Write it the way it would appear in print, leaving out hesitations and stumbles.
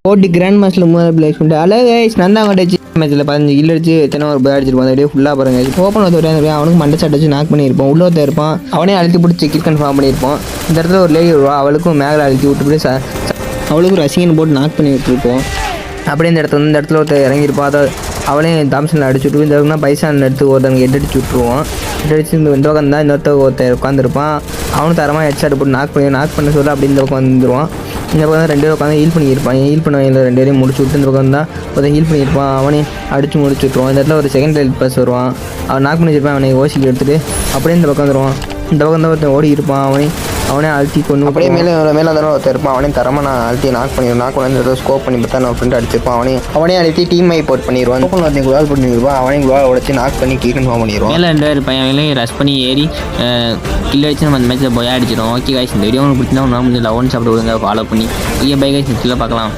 ஓட்டி grand master மூணு place பண்ணிட்டு அழகு நான் தான் அடிச்சு மேட்ச்சில் 15 கில் அடிச்சு எத்தனை ஒரு பேர் அடிச்சிருப்பான் அப்படியே ஃபுல்லாக பாருங்க ஓப்பன் ஒருத்தர் அவனுக்கு மண்டை சட்டச்சு நாக் பண்ணியிருப்பான் உள்ள ஒருத்தர் இருப்பான் அவனே அழுத்தி பிடிச்சி கில் கன்ஃபார்ம் பண்ணியிருப்பான். இந்த இடத்துல ஒரு லேடி வருவா அவளுக்கும் மேலே அழுத்தி விட்டுப்படி அவளுக்கும் ரசிகன் போட்டு நாக் பண்ணி விட்டுருப்போம். அப்படியே இந்த இடத்துல ஒருத்தர் இறங்கியிருப்பான் அதை அவளையும் தாம்சனில் அடிச்சு விட்டு இந்த இடத்துல பைசானில் எடுத்து ஒருத்தவங்க அடிச்சு விட்ருவோம். அடிச்சு இந்த பக்கம் தான் இந்த ஒருத்தர் உட்காந்துருப்பான் அவனும் தரமாக ஹெட்ஷாட் போட்டு நாக் பண்ண சொல்ல அப்படி இந்த பக்கம் வந்துடுவான். இந்த பக்கம் 2 பேர் உட்காந்து ஹீல் பண்ணியிருப்பான். ஹீல் பண்ண 2 பேரையும் முடிச்சு விட்டு இந்த பக்கம் தான் ஒருத்தன் ஹீல் பண்ணியிருப்பான் அவனையும் அடிச்சு முடிச்சு விட்ருவான். இந்த இடத்துல ஒரு செகண்ட் லைட் பஸ் வருவான் அவன் நாக் பண்ணி வச்சிருப்பான் அவனை ஓசிக்கு எடுத்துகிட்டு அப்படியே இந்த பக்கம் வந்துடுவான். இந்த பக்கம் தான் ஒருத்தன் ஓடி இருப்பான் அவனே அழுத்தி கொண்டு அப்படியே மேலே அந்த ஒருத்தர் இருப்பான் அவனே தரமாக நான் அழுத்தி நாக் பண்ணி ஸ்கோப் பண்ணி பார்த்தா நான் ஃப்ரெண்ட் அடிச்சிருப்பான் அவனே அழுத்தி டீம் ஐ போட் பண்ணிடுவான். ஒருத்தன் குளால் பண்ணிடுவான் அவனே குளால் உடச்சி நாக் பண்ணி கீழ் ஃபார்ம் பண்ணிடுவான். மேலே 2 பேர் இருப்பான் அவங்களையும் ரஷ் பண்ணி ஏறி கில் அடிச்சு நம்ம அந்த மேட்ச்சில் போய் அடிச்சிடும். ஓகே காய்ஸ் இந்த வீடியோ உங்களுக்கு பிடிச்சிருந்தா ஒன்று முடிஞ்சு லவன் சாப்பிட்டு விடுங்க ஃபாலோ பண்ணி பை காய்ஸ் பார்க்கலாம்.